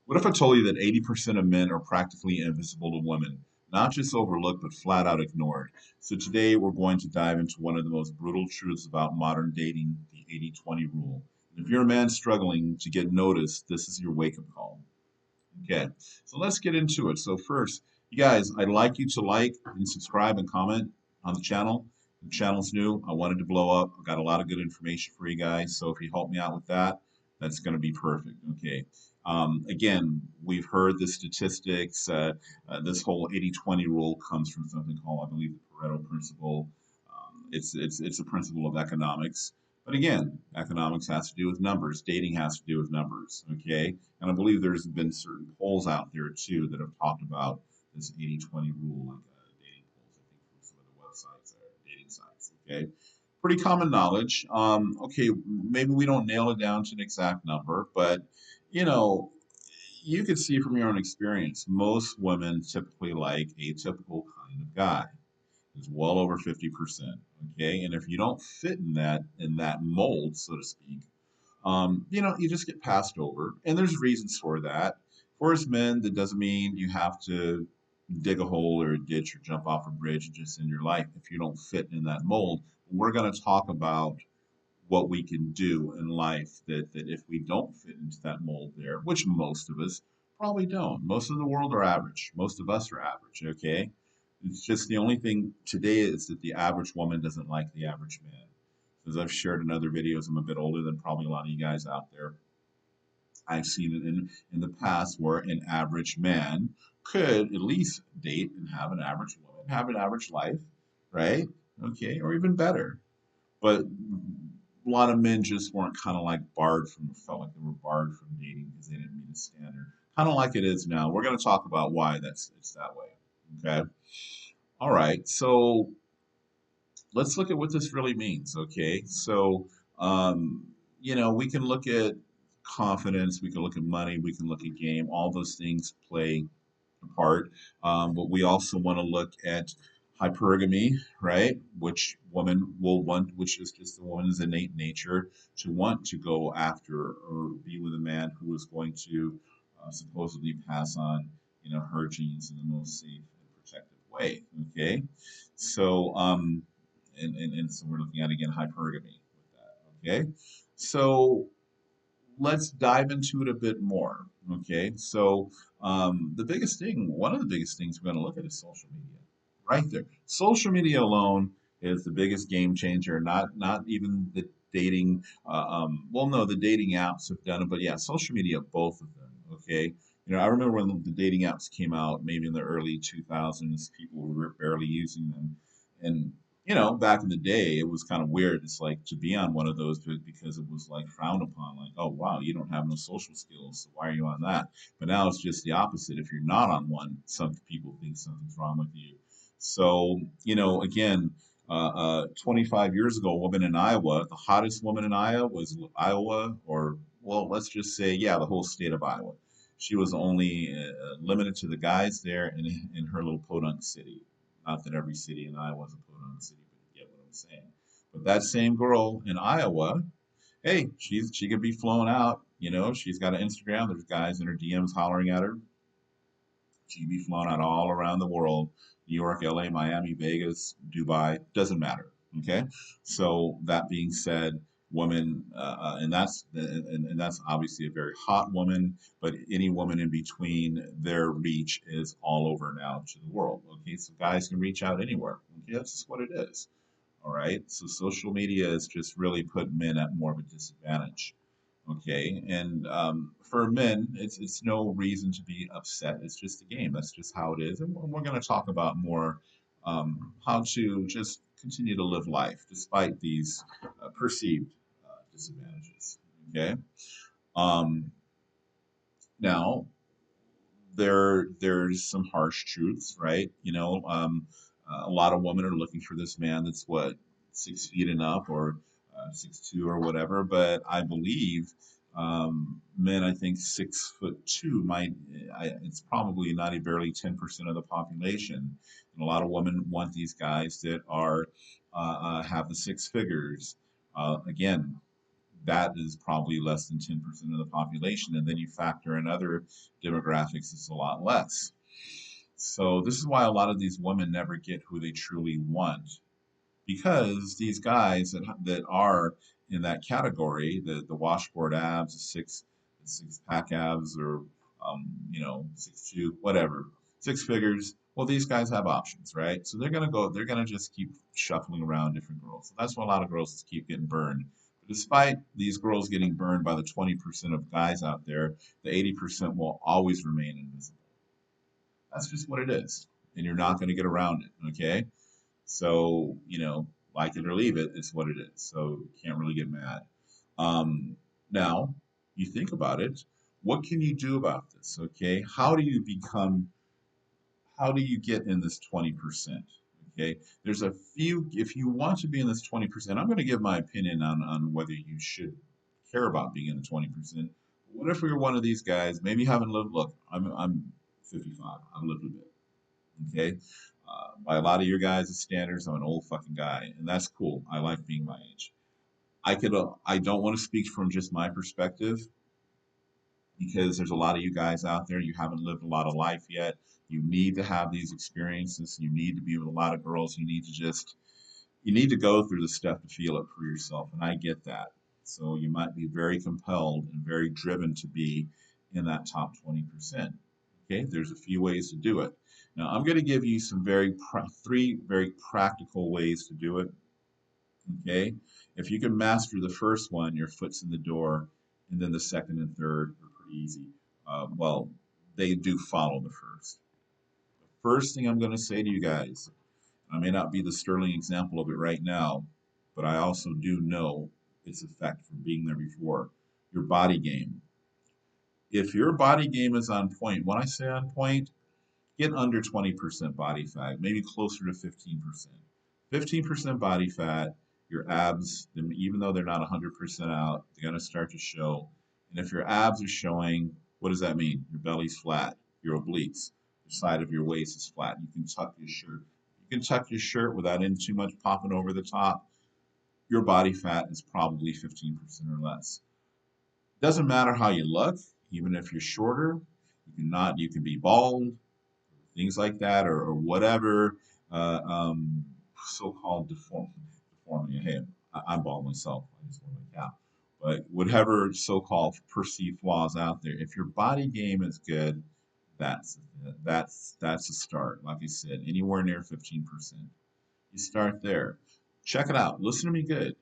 What if I told you that 80% of men are practically invisible to women? Not just overlooked, but flat out ignored. So today we're going to dive into one of the most brutal truths about modern dating, the 80-20 rule. And if you're a man struggling to get noticed, this is your wake-up call. Okay, so let's get into it. So first, you guys, I'd like you to like and subscribe and comment on the channel. The channel's new. I wanted to blow up. I've got a lot of good information for you guys. So if you help me out with that, that's going to be perfect. Okay. Again, we've heard the statistics. This whole 80-20 rule comes from something called, I believe, the Pareto principle. It's a principle of economics. But again, economics has to do with numbers. Dating has to do with numbers. Okay. And I believe there's been certain polls out there too that have talked about this 80-20 rule, like dating polls, I think, from some of the websites or dating sites. Okay. Pretty common knowledge. Okay, maybe we don't nail it down to an exact number, but you know, you could see from your own experience, most women typically like a typical kind of guy is well over 50%. Okay. And if you don't fit in that mold, so to speak, you just get passed over. And there's reasons for that. For us men, that doesn't mean you have to dig a hole or a ditch or jump off a bridge and just end your life if you don't fit in that mold. We're going to talk about what we can do in life that if we don't fit into that mold there, which most of us probably don't. Most of the world are average. Most of us are average, okay? It's just the only thing today is that the average woman doesn't like the average man. As I've shared in other videos, I'm a bit older than probably a lot of you guys out there. I've seen it in the past where an average man could at least date and have an average woman, have an average life, right? Okay, or even better. But a lot of men just weren't kind of like barred from, felt like they were barred from dating because they didn't meet a standard. Kind of like it is now. We're going to talk about why it's that way. Okay. All right. So let's look at what this really means. Okay. So, um, we can look at confidence, we can look at money, we can look at game. All those things play a part. But we also want to look at hypergamy, right? Which woman will want, which is just the woman's innate nature to want to go after or be with a man who is going to supposedly pass on, her genes in the most safe and protective way. Okay, so and so we're looking at again hypergamy with that. Okay, so let's dive into it a bit more. Okay, so the biggest thing, one of the biggest things we're going to look at is social media. Right there, social media alone is the biggest game changer. Not even the dating. Well, no, the dating apps have done it, but yeah, social media, both of them. Okay, I remember when the dating apps came out, maybe in the early 2000s, people were barely using them, and back in the day, it was kind of weird. It's like to be on one of those because it was like frowned upon. Like, oh wow, you don't have no social skills, so why are you on that? But now it's just the opposite. If you're not on one, some people think something's wrong with you. So, again, 25 years ago, a woman in Iowa, the hottest woman in Iowa, or well, let's just say, yeah, the whole state of Iowa. She was only limited to the guys there in her little podunk city. Not that every city in Iowa is a podunk city, but you get what I'm saying. But that same girl in Iowa, hey, she could be flown out. She's got an Instagram. There's guys in her DMs hollering at her. She could be flown out all around the world: New York, LA, Miami, Vegas, Dubai. Doesn't matter. Okay. So that being said, woman, and that's obviously a very hot woman, but any woman in between, their reach is all over now to the world. Okay, so guys can reach out anywhere. Okay, that's just what it is. All right. So social media has just really put men at more of a disadvantage. Okay. And for men, it's no reason to be upset. It's just a game. That's just how it is. And we're going to talk about more how to just continue to live life despite these perceived disadvantages. Okay. Um, Now, there's some harsh truths, right? A lot of women are looking for this man that's what 6 feet and up, or 6'2" or whatever. But I believe men, I think 6'2" might. It's probably not even barely 10% of the population. And a lot of women want these guys that are have the six figures. Again, that is probably less than 10% of the population. And then you factor in other demographics, it's a lot less. So this is why a lot of these women never get who they truly want, because these guys that are in that category, the washboard abs, the six pack abs, or you know, 6'2", whatever, six figures. Well, these guys have options, right? So they're gonna just keep shuffling around different girls. So that's why a lot of girls just keep getting burned. But despite these girls getting burned by the 20% of guys out there, the 80% will always remain invisible. That's just what it is, and you're not going to get around it. Okay, so, like it or leave it, it's what it is. So you can't really get mad. Um, Now, you think about it, what can you do about this? Okay, how do you get in this 20%? Okay, there's a few, if you want to be in this 20%, I'm going to give my opinion on whether you should care about being in the 20%. What if we were one of these guys, maybe you haven't lived, look, I'm 55, I've lived a bit. Okay. By a lot of your guys' standards, I'm an old fucking guy, and that's cool. I like being my age. I don't want to speak from just my perspective, because there's a lot of you guys out there. You haven't lived a lot of life yet. You need to have these experiences. You need to be with a lot of girls. You need to go through the stuff to feel it for yourself, and I get that. So you might be very compelled and very driven to be in that top 20%. Okay, there's a few ways to do it. Now, I'm going to give you three very practical ways to do it. Okay, if you can master the first one, your foot's in the door, and then the second and third are pretty easy. Well, they do follow the first. The first thing I'm going to say to you guys, I may not be the sterling example of it right now, but I also do know its effect from being there before. Your body game. If your body game is on point, when I say on point, get under 20% body fat, maybe closer to 15%. 15% body fat, your abs, even though they're not 100% out, they're going to start to show. And if your abs are showing, what does that mean? Your belly's flat, your obliques, the side of your waist is flat. You can tuck your shirt. You can tuck your shirt without any too much popping over the top. Your body fat is probably 15% or less. Doesn't matter how you look, even if you're shorter. You can be bald, things like that, or whatever so-called deformity. Hey, I'm bald myself. I just want to make out. But whatever so-called perceived flaws out there, if your body game is good, that's that's a start. Like I said, anywhere near 15%. You start there. Check it out. Listen to me good.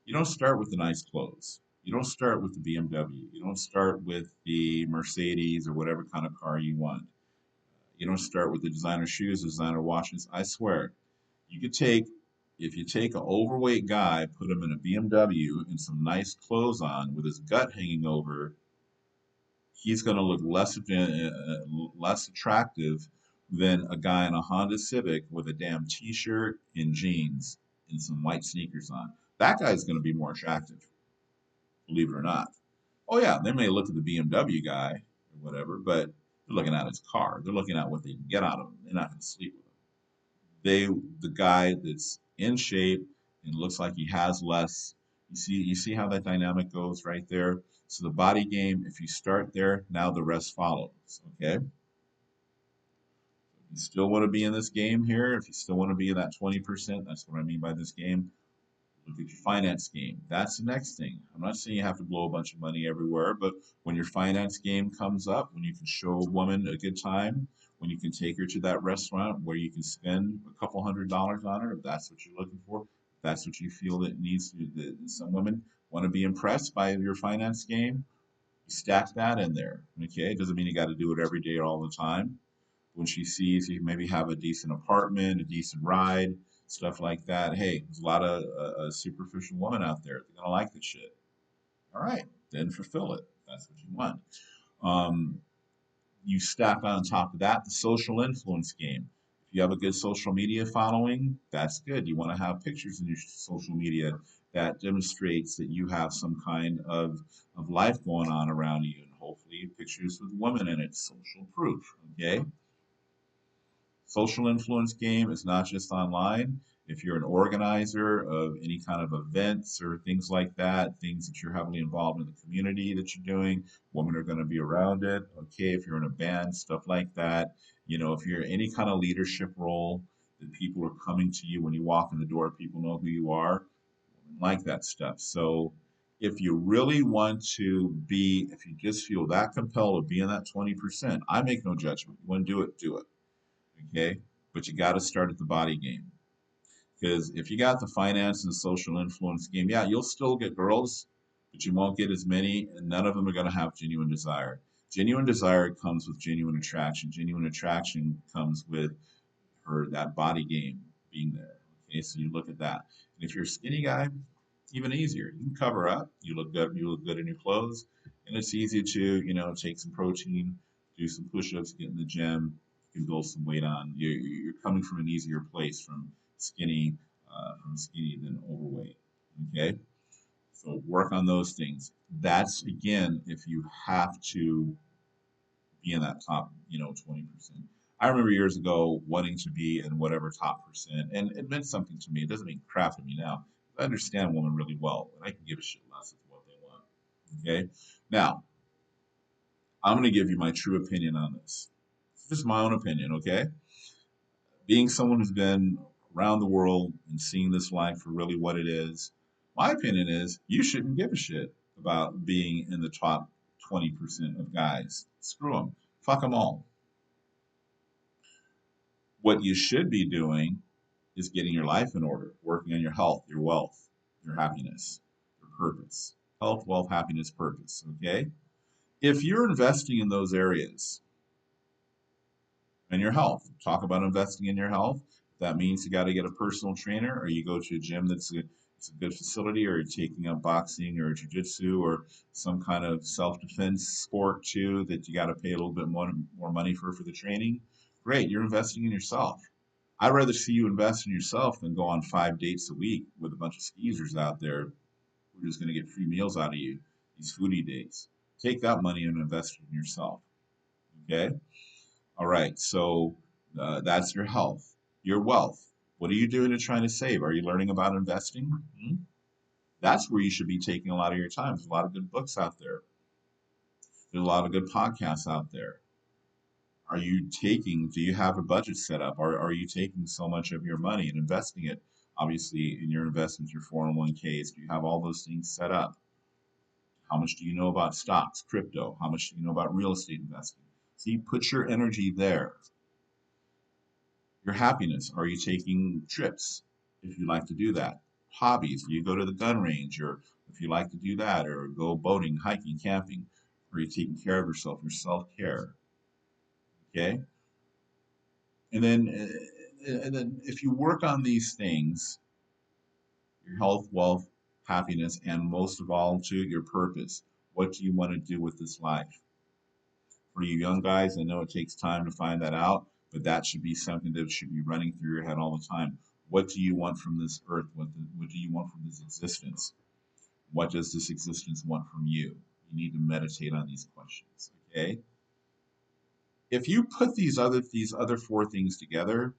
You don't start with the nice clothes. You don't start with the BMW. You don't start with the Mercedes or whatever kind of car you want. You don't start with the designer shoes, designer watches. I swear, you could take, if you take an overweight guy, put him in a BMW and some nice clothes on with his gut hanging over, he's going to look less attractive than a guy in a Honda Civic with a damn t-shirt and jeans and some white sneakers on. That guy's going to be more attractive, believe it or not. Oh yeah, they may look at the BMW guy or whatever, but they're looking at his car. They're looking at what they can get out of him. They're not going to sleep with him. The guy that's in shape and looks like he has less. You see how that dynamic goes right there. So the body game, if you start there, now the rest follows. Okay. If you still want to be in this game here, if you still want to be in that 20%, that's what I mean by this game. Look at your finance game. That's the next thing. I'm not saying you have to blow a bunch of money everywhere, but when your finance game comes up, when you can show a woman a good time, when you can take her to that restaurant where you can spend a couple $100s on her, if that's what you're looking for, if that's what you feel that needs to, that some women want to be impressed by your finance game, you stack that in there. Okay, it doesn't mean you got to do it every day or all the time. When she sees you maybe have a decent apartment, a decent ride, stuff like that. Hey, there's a lot of superficial women out there. They're gonna like the shit. All right, then fulfill it. That's what you want. Um, you stack on top of that the social influence game. If you have a good social media following, that's good. You want to have pictures in your social media that demonstrates that you have some kind of life going on around you, and hopefully pictures with women in it, social proof. Okay, social influence game is not just online. If you're an organizer of any kind of events or things like that, things that you're heavily involved in the community that you're doing, women are going to be around it. Okay, if you're in a band, stuff like that. If you're in any kind of leadership role, that people are coming to you when you walk in the door, people know who you are, like that stuff. So if you really want to be, if you just feel that compelled to be in that 20%, I make no judgment. You want to do it, do it. Okay. But you got to start at the body game. Because if you got the finance and the social influence game, yeah, you'll still get girls, but you won't get as many, and none of them are going to have genuine desire. Genuine desire comes with genuine attraction. Genuine attraction comes with that body game being there. Okay, so you look at that. And if you're a skinny guy, even easier. You can cover up. You look good. You look good in your clothes, and it's easy to take some protein, do some push-ups, get in the gym. You can build some weight on. You're coming from an easier place skinny, from skinny than overweight. Okay, so work on those things. That's again if you have to be in that top 20%. I remember years ago wanting to be in whatever top percent, and it meant something to me. It doesn't mean crap to me now. I understand women really well, and I can give a shit less of what they want. Okay, now I'm going to give you my true opinion on this. It's just my own opinion. Okay, being someone who's been around the world and seeing this life for really what it is, my opinion is you shouldn't give a shit about being in the top 20% of guys. Screw them. Fuck them all. What you should be doing is getting your life in order, working on your health, your wealth, your happiness, your purpose. Health, wealth, happiness, purpose. Okay? If you're investing in those areas and your health, talk about investing in your health. That means you got to get a personal trainer or you go to a gym it's a good facility, or you're taking up boxing or jiu-jitsu or some kind of self-defense sport too that you got to pay a little bit more money for the training. Great, you're investing in yourself. I'd rather see you invest in yourself than go on 5 dates a week with a bunch of skeezers out there who are just going to get free meals out of you, these foodie dates. Take that money and invest it in yourself. Okay? All right. So that's your health, your wealth. What are you doing to try to save? Are you learning about investing? Hmm? That's where you should be taking a lot of your time. There's a lot of good books out there. There's a lot of good podcasts out there. Do you have a budget set up? Are you taking so much of your money and investing it, obviously, in your investments, your 401ks? Do you have all those things set up? How much do you know about stocks, crypto? How much do you know about real estate investing? See, put your energy there. Your happiness. Are you taking trips if you like to do that? Hobbies. Do you go to the gun range or if you like to do that or go boating, hiking, camping? Are you taking care of yourself, your self-care? Okay? And then if you work on these things, your health, wealth, happiness, and most of all, to your purpose. What do you want to do with this life? For you young guys, I know it takes time to find that out, but that should be something that should be running through your head all the time. What do you want from this earth? What do you want from this existence? What does this existence want from you? You need to meditate on these questions, okay? If you put these other four things together,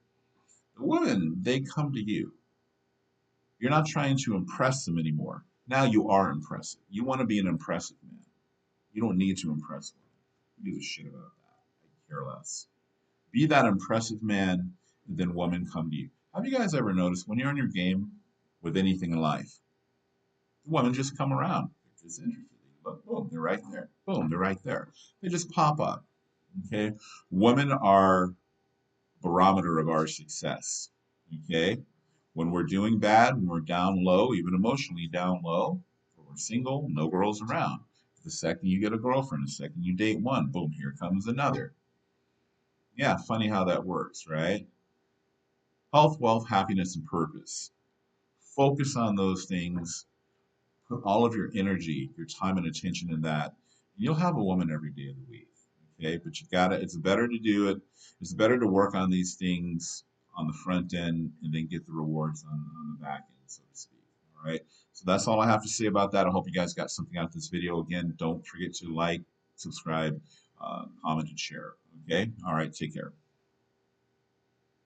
the women, they come to you. You're not trying to impress them anymore. Now you are impressive. You want to be an impressive man. You don't need to impress women. Who gives a shit about that? I care less. Be that impressive man, and then women come to you. Have you guys ever noticed when you're on your game with anything in life, the women just come around? They're just interested. Look, boom, they're right there. Boom, they're right there. They just pop up. Okay? Women are barometer of our success. Okay? When we're doing bad, when we're down low, even emotionally down low, when we're single, no girls around. The second you get a girlfriend, the second you date one, boom, here comes another. Yeah, funny how that works, right? Health, wealth, happiness, and purpose. Focus on those things. Put all of your energy, your time, and attention in that. You'll have a woman every day of the week. Okay, but you gotta. It's better to do it. It's better to work on these things on the front end and then get the rewards on the back end, so to speak. All right. So that's all I have to say about that. I hope you guys got something out of this video. Again, don't forget to like, subscribe, comment, and share. Okay. All right. Take care.